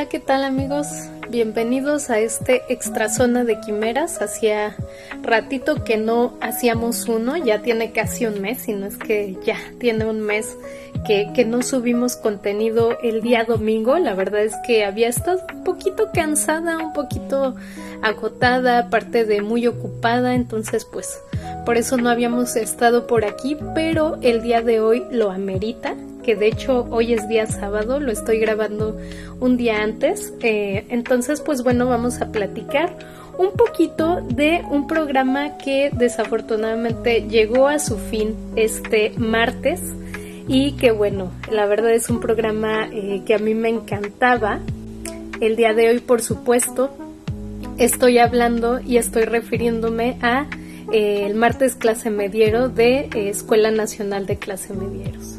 Hola, ¿qué tal amigos? Bienvenidos a este extra zona de quimeras. Hacía ratito que no hacíamos uno, ya tiene casi un mes, si no es que ya tiene un mes que no subimos contenido el día domingo. La verdad es que había estado un poquito cansada, un poquito agotada, aparte de muy ocupada, entonces pues por eso no habíamos estado por aquí, pero el día de hoy lo amerita, que de hecho hoy es día sábado, lo estoy grabando un día antes, entonces pues bueno, vamos a platicar un poquito de un programa que desafortunadamente llegó a su fin este martes y que bueno, la verdad es un programa que a mí me encantaba. El día de hoy, por supuesto, estoy hablando y estoy refiriéndome a el martes clase mediero de Escuela Nacional de Clase Medieros.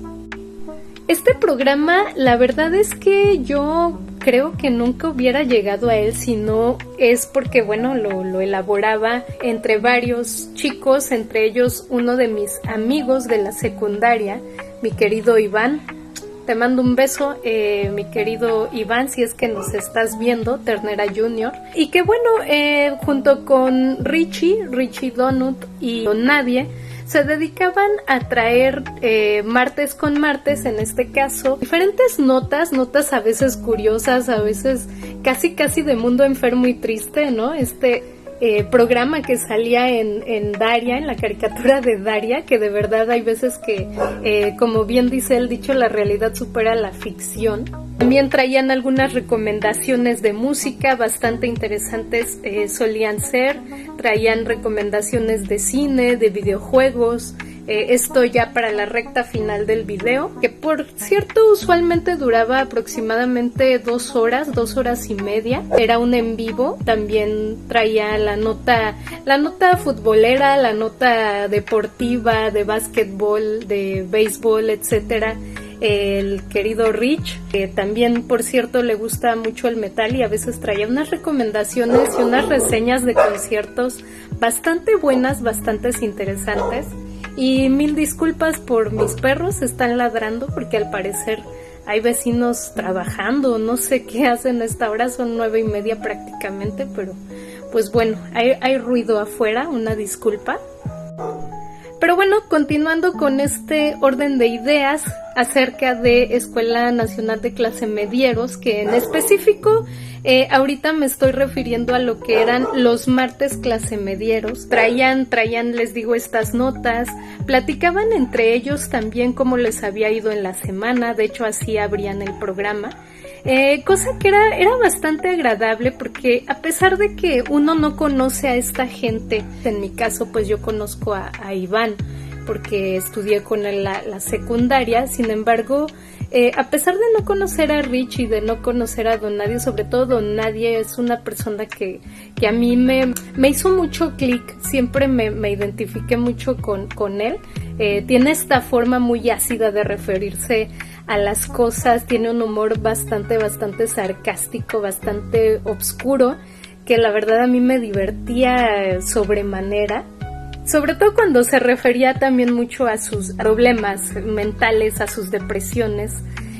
Este programa, la verdad es que yo creo que nunca hubiera llegado a él si no es porque, bueno, lo elaboraba entre varios chicos, entre ellos uno de mis amigos de la secundaria, mi querido Iván. Te mando un beso, mi querido Iván, si es que nos estás viendo, Ternera Junior. Y que bueno, junto con Richie Donut y Don Nadie, se dedicaban a traer martes con martes, en este caso, diferentes notas a veces curiosas, a veces casi de mundo enfermo y triste, ¿no? Programa que salía en Daria, en la caricatura de Daria, que de verdad hay veces que, como bien dice el dicho, la realidad supera la ficción. También traían algunas recomendaciones de música bastante interesantes, solían ser, traían recomendaciones de cine, de videojuegos. Esto ya para la recta final del video, que por cierto usualmente duraba aproximadamente 2 horas y media. Era un en vivo, también traía la nota futbolera, la nota deportiva, de básquetbol, de béisbol, etcétera. El querido Rich, que también por cierto le gusta mucho el metal y a veces traía unas recomendaciones y unas reseñas de conciertos bastante buenas, bastante interesantes. Y mil disculpas por mis perros, están ladrando porque al parecer hay vecinos trabajando, no sé qué hacen a esta hora, son 9:30 prácticamente, pero pues bueno, hay ruido afuera, una disculpa. Pero bueno, continuando con este orden de ideas acerca de Escuela Nacional de Clase Medieros, que en específico ahorita me estoy refiriendo a lo que eran los martes clase medieros. Traían, les digo, estas notas, platicaban entre ellos también cómo les había ido en la semana, de hecho así abrían el programa. Cosa que era bastante agradable porque a pesar de que uno no conoce a esta gente, en mi caso pues yo conozco a Iván porque estudié con él la secundaria, sin embargo a pesar de no conocer a Rich y de no conocer a Don Nadie, sobre todo Don Nadie es una persona que a mí me hizo mucho clic, siempre me identifiqué mucho con él. Tiene esta forma muy ácida de referirse a las cosas, tiene un humor bastante sarcástico, bastante oscuro, que la verdad a mí me divertía sobremanera, sobre todo cuando se refería también mucho a sus problemas mentales, a sus depresiones,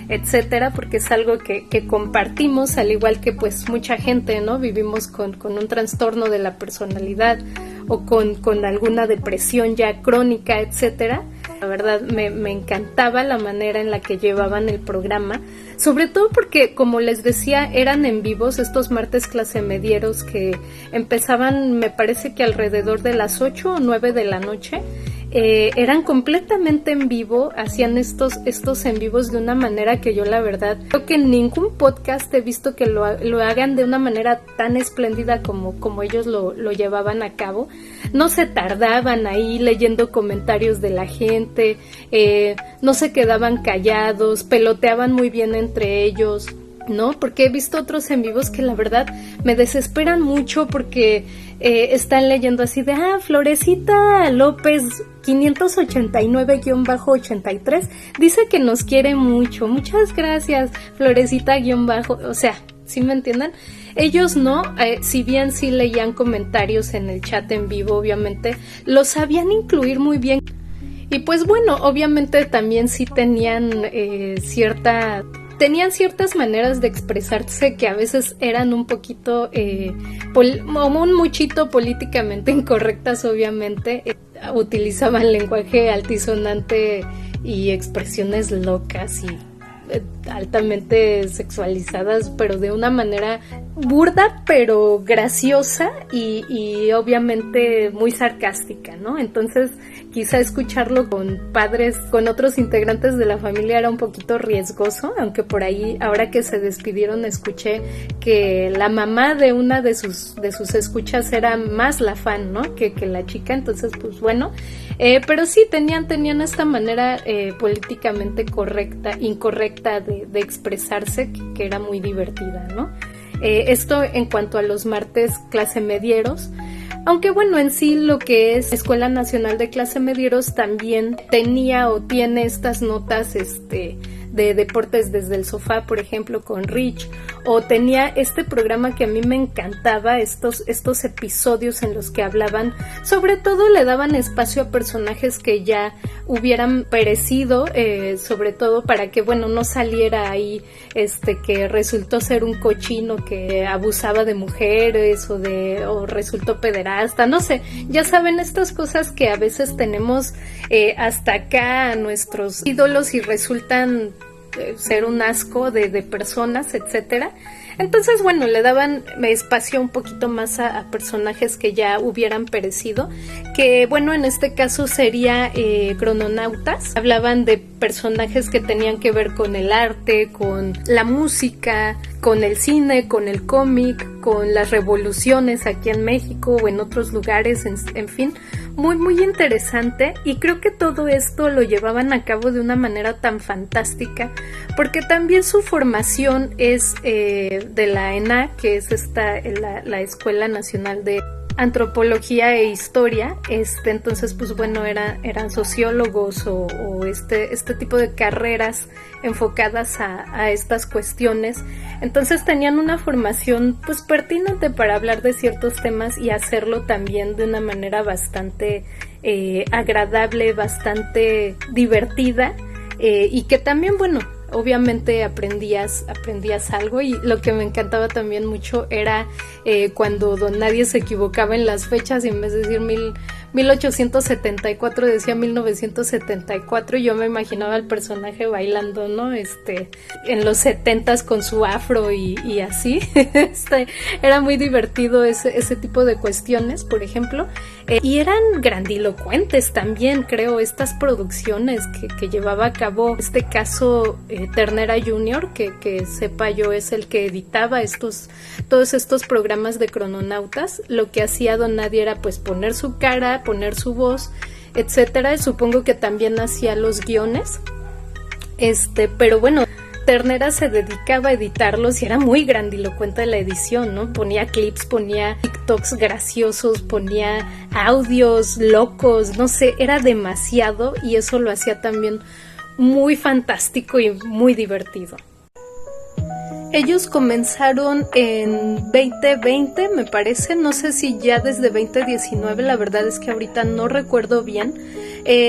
etcétera, porque es algo que compartimos, al igual que pues mucha gente, ¿no? Vivimos con un trastorno de la personalidad o con alguna depresión ya crónica, etcétera. La verdad me encantaba la manera en la que llevaban el programa, sobre todo porque, como les decía, eran en vivos estos martes clase medieros que empezaban, me parece que alrededor de las 8 o 9 de la noche. Eran completamente en vivo, hacían estos en vivos de una manera que yo la verdad creo que en ningún podcast he visto que lo hagan de una manera tan espléndida como ellos lo llevaban a cabo. No se tardaban ahí leyendo comentarios de la gente, no se quedaban callados, peloteaban muy bien entre ellos, ¿no? Porque he visto otros en vivos que la verdad me desesperan mucho porque están leyendo así de Florecita López 589-83 dice que nos quiere mucho, muchas gracias Florecita o sea, ¿sí me entienden? Ellos no, si bien sí leían comentarios en el chat en vivo, obviamente los sabían incluir muy bien. Y pues bueno, obviamente también sí tenían cierta tenían ciertas maneras de expresarse que a veces eran un poquito, un muchito políticamente incorrectas, obviamente. Utilizaban lenguaje altisonante y expresiones locas y altamente sexualizadas, pero de una manera burda pero graciosa y obviamente muy sarcástica, ¿no? Entonces quizá escucharlo con padres, con otros integrantes de la familia era un poquito riesgoso, aunque por ahí, ahora que se despidieron, escuché que la mamá de una de sus escuchas era más la fan, ¿no? que la chica, entonces pues bueno, pero sí tenían esta manera políticamente incorrecta de expresarse que era muy divertida, ¿no? Esto en cuanto a los martes clase medieros. Aunque bueno, en sí lo que es Escuela Nacional de Clase Medieros también tenía o tiene estas notas de deportes desde el sofá, por ejemplo, con Rich, o tenía este programa que a mí me encantaba, estos episodios en los que hablaban, sobre todo le daban espacio a personajes que ya hubieran perecido, sobre todo para que, bueno, no saliera ahí que resultó ser un cochino que abusaba de mujeres o resultó pederasta, no sé, ya saben, estas cosas que a veces tenemos hasta acá a nuestros ídolos y resultan ser un asco de personas, etcétera. Entonces, bueno, le daban espacio un poquito más a personajes que ya hubieran perecido, que bueno, en este caso sería Crononautas. Hablaban de personajes que tenían que ver con el arte, con la música, con el cine, con el cómic, con las revoluciones aquí en México o en otros lugares, en fin, muy muy interesante, y creo que todo esto lo llevaban a cabo de una manera tan fantástica, porque también su formación es de la ENA, que es la Escuela Nacional de Antropología e Historia, entonces pues bueno, eran sociólogos o este tipo de carreras enfocadas a estas cuestiones, entonces tenían una formación pues pertinente para hablar de ciertos temas y hacerlo también de una manera bastante agradable, bastante divertida, y que también, bueno, obviamente aprendías algo, y lo que me encantaba también mucho era cuando Don Nadie se equivocaba en las fechas y en vez de decir 1874 decía 1974, y yo me imaginaba al personaje bailando, ¿no? En los 70s con su afro y así. Era muy divertido ese tipo de cuestiones, por ejemplo, y eran grandilocuentes también, creo, estas producciones que llevaba a cabo, este caso Ternera Jr., que sepa yo es el que editaba todos estos programas de Crononautas. Lo que hacía Don Nadie era pues poner su cara, poner su voz, etcétera, y supongo que también hacía los guiones, pero bueno, Ternera se dedicaba a editarlos y era muy grandilocuente la edición, ¿no? Ponía clips, ponía TikToks graciosos, ponía audios locos, no sé, era demasiado, y eso lo hacía también muy fantástico y muy divertido. Ellos comenzaron en 2020, me parece, no sé si ya desde 2019, la verdad es que ahorita no recuerdo bien.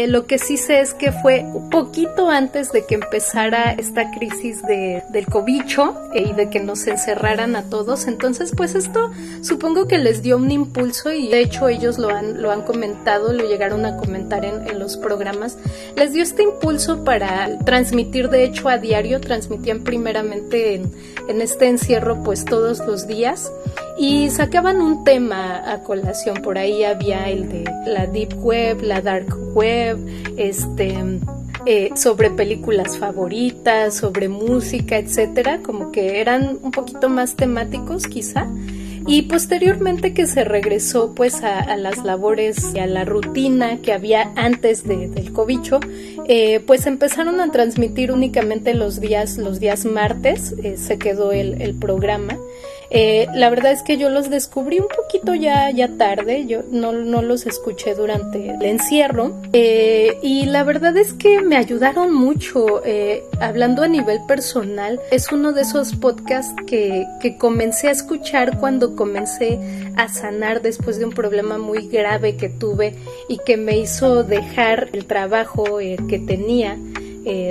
Lo que sí sé es que fue un poquito antes de que empezara esta crisis del cobicho y de que nos encerraran a todos. Entonces, pues esto supongo que les dio un impulso, y de hecho ellos lo han comentado, lo llegaron a comentar en los programas. Les dio este impulso para transmitir, de hecho a diario, transmitían primeramente en este encierro pues todos los días, y sacaban un tema a colación. Por ahí había el de la Deep Web, la Dark Web, sobre películas favoritas, sobre música, etcétera, como que eran un poquito más temáticos quizá. Y posteriormente que se regresó pues a las labores y a la rutina que había antes del cobicho, pues empezaron a transmitir únicamente los días martes, se quedó el programa. La verdad es que yo los descubrí un poquito ya tarde, yo no los escuché durante el encierro, y la verdad es que me ayudaron mucho. Hablando a nivel personal, es uno de esos podcasts que comencé a escuchar cuando comencé a sanar después de un problema muy grave que tuve y que me hizo dejar el trabajo que tenía,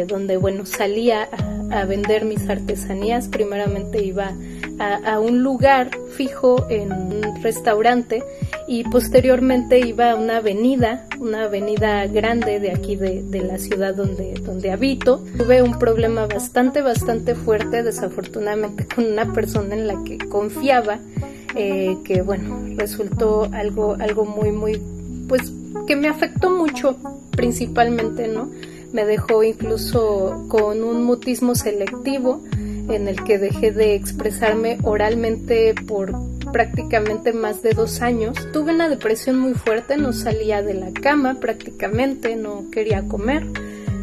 donde bueno, salía a vender mis artesanías. Primeramente iba a un lugar fijo en un restaurante y posteriormente iba a una avenida grande de aquí de la ciudad donde habito. Tuve un problema bastante fuerte, desafortunadamente, con una persona en la que confiaba, que bueno, resultó algo muy, pues que me afectó mucho principalmente, ¿no? Me dejó incluso con un mutismo selectivo, en el que dejé de expresarme oralmente por prácticamente más de 2 años. Tuve una depresión muy fuerte, no salía de la cama prácticamente, no quería comer.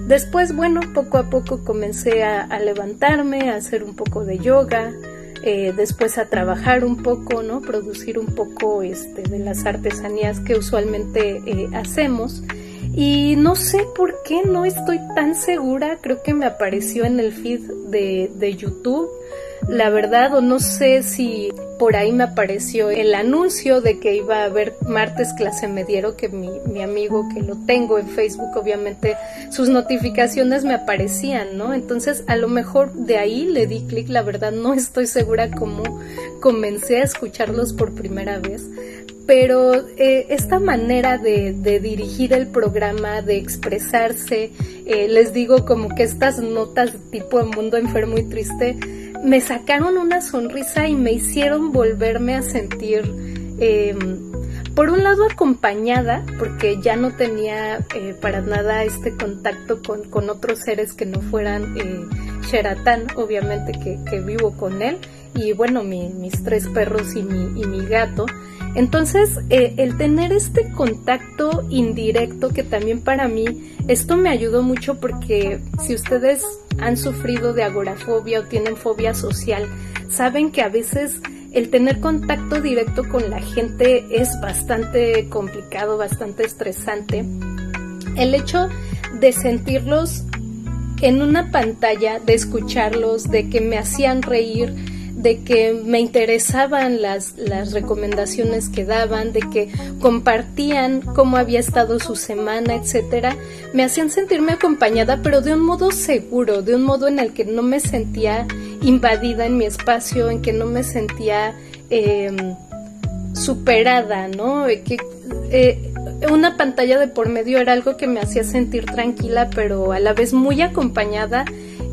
Después, bueno, poco a poco comencé a levantarme, a hacer un poco de yoga, después a trabajar un poco, ¿no? Producir un poco de las artesanías que usualmente hacemos. Y no sé por qué, no estoy tan segura, creo que me apareció en el feed de YouTube, la verdad, o no sé si por ahí me apareció el anuncio de que iba a haber martes clase mediero, que mi amigo, que lo tengo en Facebook, obviamente sus notificaciones me aparecían, ¿no? Entonces a lo mejor de ahí le di clic, la verdad no estoy segura cómo comencé a escucharlos por primera vez. Pero esta manera de dirigir el programa, de expresarse, les digo como que estas notas tipo Mundo Enfermo y Triste, me sacaron una sonrisa y me hicieron volverme a sentir, por un lado acompañada, porque ya no tenía para nada este contacto con otros seres que no fueran Sheratán, obviamente que vivo con él, y bueno, mis 3 perros y mi gato. Entonces, el tener este contacto indirecto, que también para mí, esto me ayudó mucho, porque si ustedes han sufrido de agorafobia o tienen fobia social, saben que a veces el tener contacto directo con la gente es bastante complicado, bastante estresante. El hecho de sentirlos en una pantalla, de escucharlos, de que me hacían reír, de que me interesaban las recomendaciones que daban, de que compartían cómo había estado su semana, etcétera, me hacían sentirme acompañada, pero de un modo seguro, de un modo en el que no me sentía invadida en mi espacio, en que no me sentía superada, ¿no? Una pantalla de por medio era algo que me hacía sentir tranquila, pero a la vez muy acompañada,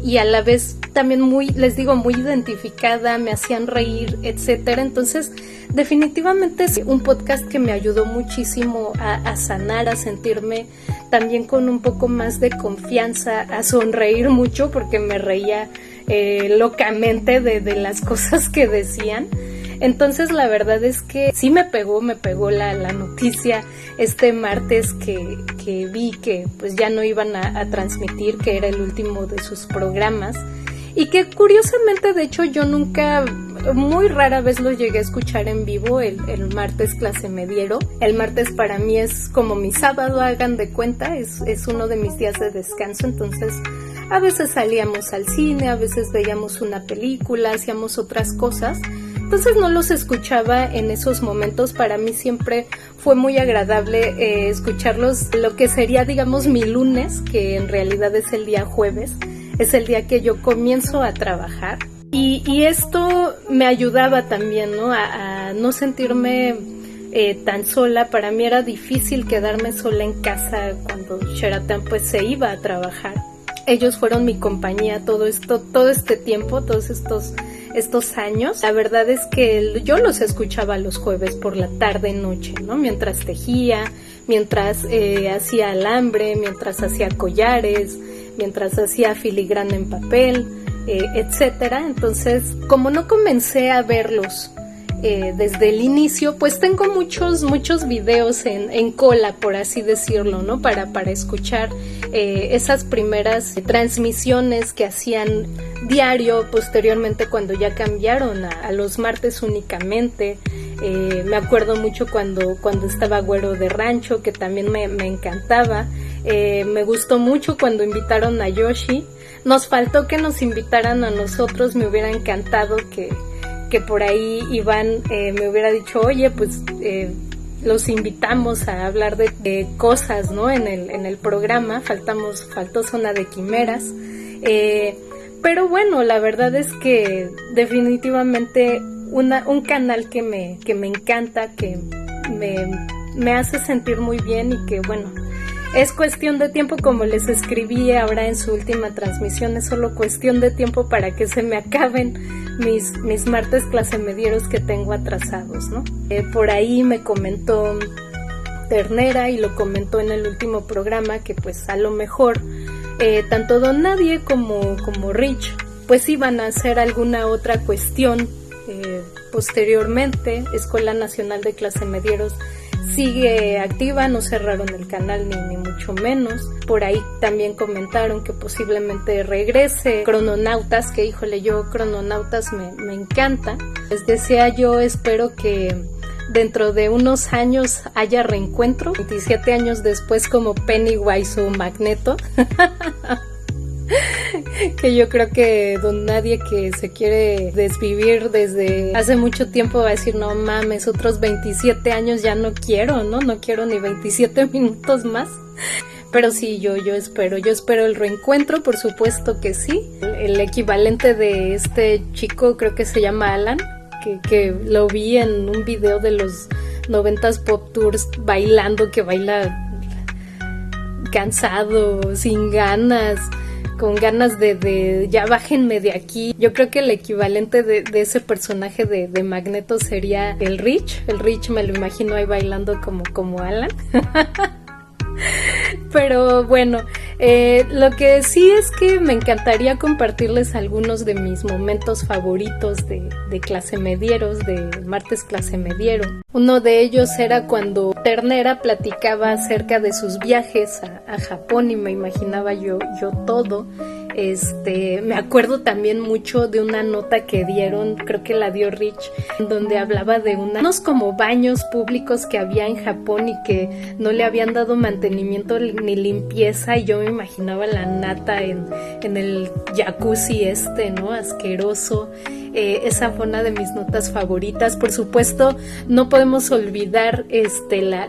y a la vez también muy identificada, me hacían reír, etcétera. Entonces, definitivamente es un podcast que me ayudó muchísimo a sanar, a sentirme también con un poco más de confianza, a sonreír mucho, porque me reía locamente de las cosas que decían. Entonces la verdad es que sí me pegó la noticia este martes que vi que pues ya no iban a transmitir, que era el último de sus programas, y que curiosamente, de hecho, yo nunca, muy rara vez lo llegué a escuchar en vivo, el martes clase mediero. El martes para mí es como mi sábado, hagan de cuenta, es uno de mis días de descanso. Entonces a veces salíamos al cine, a veces veíamos una película, hacíamos otras cosas. Entonces no los escuchaba en esos momentos. Para mí siempre fue muy agradable escucharlos, lo que sería, digamos, mi lunes, que en realidad es el día jueves, es el día que yo comienzo a trabajar. Y esto me ayudaba también, ¿no? A no sentirme tan sola. Para mí era difícil quedarme sola en casa cuando Sheratán pues se iba a trabajar. Ellos fueron mi compañía todo este tiempo, todos estos años. La verdad es que yo los escuchaba los jueves por la tarde, noche, ¿no? Mientras tejía, mientras hacía alambre, mientras hacía collares, mientras hacía filigrana en papel, etcétera. Entonces, como no comencé a verlos desde el inicio, pues tengo muchos videos en cola, por así decirlo, ¿no? Para escuchar esas primeras transmisiones que hacían diario. Posteriormente, cuando ya cambiaron a los martes únicamente, me acuerdo mucho cuando estaba Güero de Rancho, que también me encantaba. Me gustó mucho cuando invitaron a Yoshi. Nos faltó que nos invitaran a nosotros. Me hubiera encantado que por ahí Iván me hubiera dicho, oye, pues los invitamos a hablar de cosas, ¿no? En el programa. Faltó Zona de Quimeras. Pero bueno, la verdad es que definitivamente un canal que me encanta, que me hace sentir muy bien y que bueno, es cuestión de tiempo, como les escribí ahora en su última transmisión, es solo cuestión de tiempo para que se me acaben mis martes clasemedieros que tengo atrasados, ¿no? Por ahí me comentó Ternera y lo comentó en el último programa que pues a lo mejor tanto Don Nadie como Rich pues iban a hacer alguna otra cuestión posteriormente. Escuela Nacional de Clasemedieros sigue activa, no cerraron el canal ni mucho menos. Por ahí también comentaron que posiblemente regrese Crononautas, que híjole, yo Crononautas me encanta. Les decía, yo espero que dentro de unos años haya reencuentro, 27 años después, como Pennywise o Magneto. Que yo creo que Don Nadie, que se quiere desvivir desde hace mucho tiempo, va a decir, no mames, otros 27 años ya no quiero, no quiero ni 27 minutos más. Pero sí, yo espero el reencuentro, por supuesto que sí. El equivalente de este chico, creo que se llama Alan, que lo vi en un video de los 90s Pop Tours bailando, que baila cansado, sin ganas, con ganas de ya bájenme de aquí. Yo creo que el equivalente de ese personaje de Magneto sería el Rich. El Rich me lo imagino ahí bailando como Alan. Pero bueno, lo que sí es que me encantaría compartirles algunos de mis momentos favoritos de clasemedieros, de martes clasemediero. Uno de ellos era cuando Ternera platicaba acerca de sus viajes a Japón y me imaginaba yo todo. Me acuerdo también mucho de una nota que dieron, creo que la dio Rich, donde hablaba de unos como baños públicos que había en Japón y que no le habían dado mantenimiento ni limpieza, y yo me imaginaba la nata en el jacuzzi ¿no? Asqueroso. Esa fue una de mis notas favoritas. Por supuesto, no podemos olvidar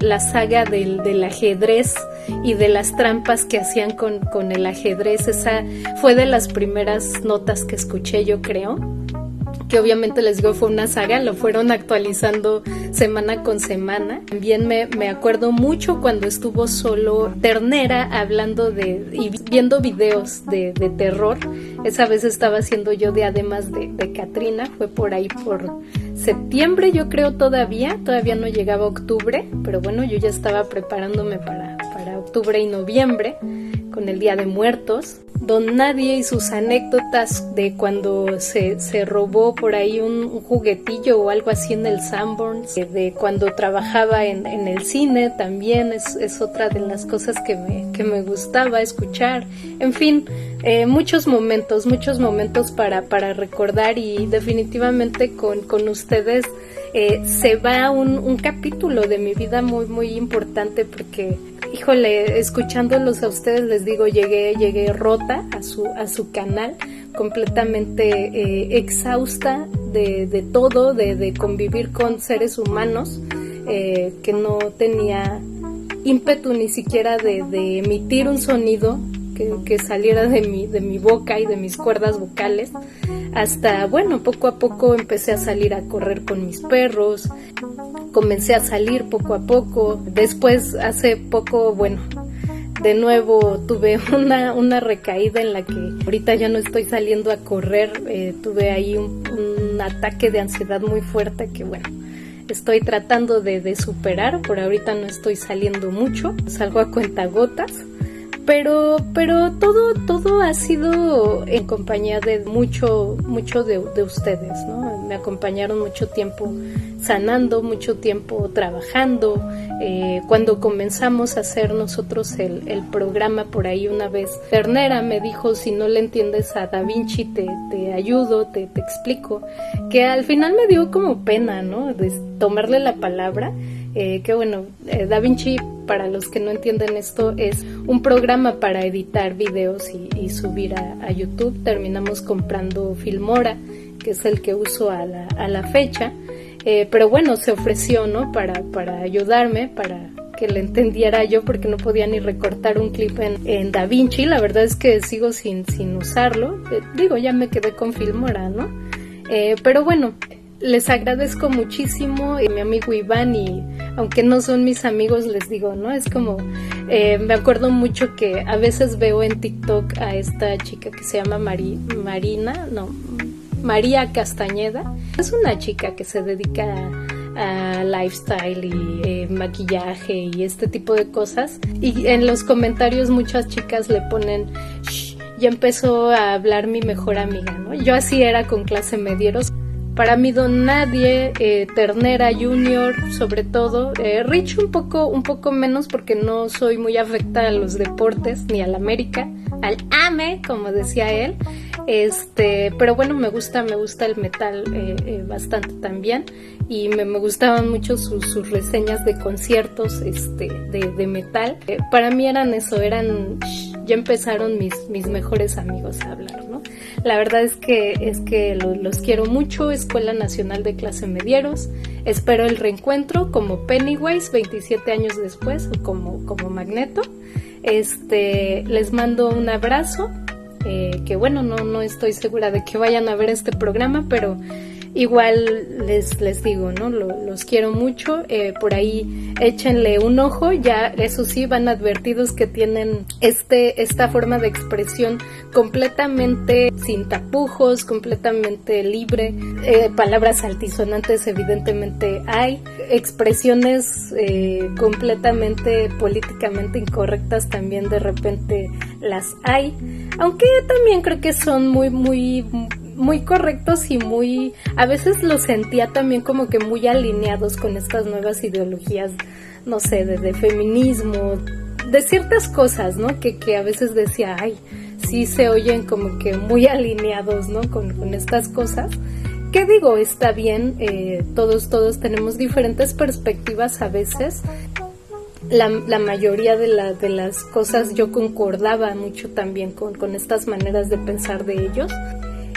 la saga del ajedrez y de las trampas que hacían con el ajedrez. Esa fue de las primeras notas que escuché, yo creo, que obviamente les digo fue una saga, lo fueron actualizando semana con semana. También me acuerdo mucho cuando estuvo solo Ternera hablando y viendo videos de terror. Esa vez estaba haciendo yo diademas de Catrina, fue por ahí por septiembre, yo creo. Todavía no llegaba octubre, pero bueno, yo ya estaba preparándome para octubre y noviembre con el Día de Muertos. Don Nadie y sus anécdotas de cuando se robó por ahí un juguetillo o algo así en el Sanborns, de cuando trabajaba en el cine también es otra de las cosas que me gustaba escuchar. En fin, muchos momentos para recordar, y definitivamente con ustedes se va un capítulo de mi vida muy, muy importante, porque híjole, escuchándolos a ustedes, les digo, llegué rota a su canal, completamente exhausta de todo, de convivir con seres humanos, que no tenía ímpetu ni siquiera de emitir un sonido que saliera de mi boca y de mis cuerdas vocales. Hasta, bueno, poco a poco empecé a salir a correr con mis perros, comencé a salir poco a poco. Después, hace poco, bueno, de nuevo tuve una recaída en la que ahorita ya no estoy saliendo a correr. Tuve ahí un ataque de ansiedad muy fuerte que, bueno, estoy tratando de superar. Por ahorita no estoy saliendo mucho, salgo a cuentagotas. Pero todo ha sido en compañía de mucho de ustedes, ¿no? Me acompañaron mucho tiempo sanando, mucho tiempo trabajando. Cuando comenzamos a hacer nosotros el programa, por ahí una vez Ternera me dijo, si no le entiendes a Da Vinci te ayudo, te explico, que al final me dio como pena, ¿no? De tomarle la palabra. Que bueno, Da Vinci, para los que no entienden esto, es un programa para editar videos y subir a YouTube. Terminamos comprando Filmora, que es el que uso a la fecha, pero bueno, se ofreció, ¿no? Para ayudarme, que le entendiera yo, porque no podía ni recortar un clip en DaVinci. La verdad es que sigo sin usarlo. Digo, ya me quedé con Filmora, ¿no? Pero bueno, les agradezco muchísimo, mi amigo Iván, y aunque no son mis amigos, les digo, ¿no? Es como, me acuerdo mucho que a veces veo en TikTok a esta chica que se llama María Castañeda. Es una chica que se dedica a lifestyle y maquillaje y este tipo de cosas, y en los comentarios muchas chicas le ponen: "Shh, ya empezó a hablar mi mejor amiga", ¿no? Yo así era con Clase Medieros. Para mí Don Nadie, Ternera Junior sobre todo, Rich un poco menos, porque no soy muy afecta a los deportes ni al América, al AME, como decía él. Pero bueno, me gusta el metal bastante también, y me gustaban mucho sus reseñas de conciertos de metal. Para mí eran ya empezaron mis mejores amigos a hablar, ¿no? La verdad es que los quiero mucho, Escuela Nacional de Clase Medieros. Espero el reencuentro como Pennywise 27 años después, o como Magneto. Les mando un abrazo. Que bueno, no estoy segura de que vayan a ver este programa, pero igual les digo, ¿no? Los quiero mucho. Por ahí échenle un ojo. Ya, eso sí, van advertidos que tienen esta forma de expresión completamente sin tapujos, completamente libre. Palabras altisonantes evidentemente hay. Expresiones completamente políticamente incorrectas también de repente las hay. Aunque también creo que son muy correctos y a veces los sentía también como que muy alineados con estas nuevas ideologías, no sé, de feminismo, de ciertas cosas, ¿no? Que a veces decía, ay, sí se oyen como que muy alineados, ¿no? Con estas cosas. ¿Qué digo? Está bien, todos tenemos diferentes perspectivas a veces. La mayoría de las cosas yo concordaba mucho también con estas maneras de pensar de ellos,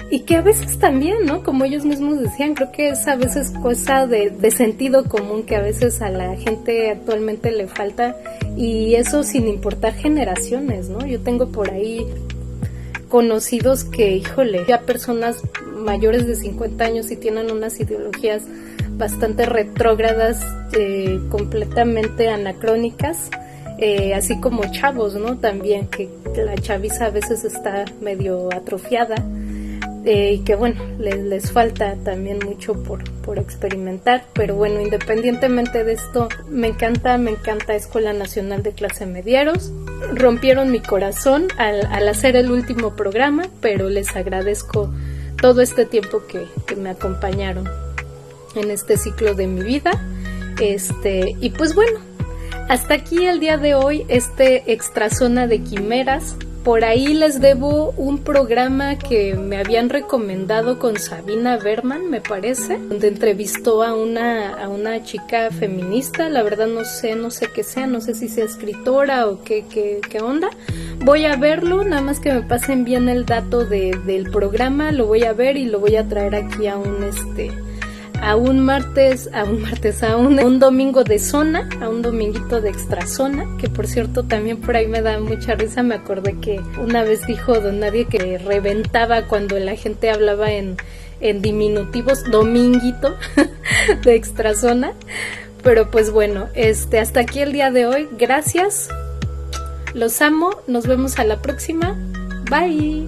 y que a veces también, ¿no? Como ellos mismos decían, creo que es a veces cosa de sentido común que a veces a la gente actualmente le falta, y eso sin importar generaciones, ¿no? Yo tengo por ahí conocidos que, híjole, ya personas mayores de 50 años y tienen unas ideologías bastante retrógradas, completamente anacrónicas, así como chavos, ¿no? También que la chaviza a veces está medio atrofiada, y que bueno, les falta también mucho por experimentar. Pero bueno, independientemente de esto, me encanta Escuela Nacional de Clase Medieros. Rompieron mi corazón al hacer el último programa, pero les agradezco todo este tiempo que me acompañaron en este ciclo de mi vida. Y pues bueno, hasta aquí el día de hoy, Extrazona de Quimeras. Por ahí les debo un programa que me habían recomendado con Sabina Berman, me parece, donde entrevistó a una chica feminista. La verdad no sé qué sea, no sé si sea escritora o qué onda. Voy a verlo, nada más que me pasen bien el dato del programa, lo voy a ver y lo voy a traer aquí a un domingo de zona, a un dominguito de extrazona, que por cierto también por ahí me da mucha risa. Me acordé que una vez dijo Don Nadie que reventaba cuando la gente hablaba en diminutivos, dominguito de extrazona. Pero pues bueno, hasta aquí el día de hoy. Gracias, los amo, nos vemos a la próxima. Bye.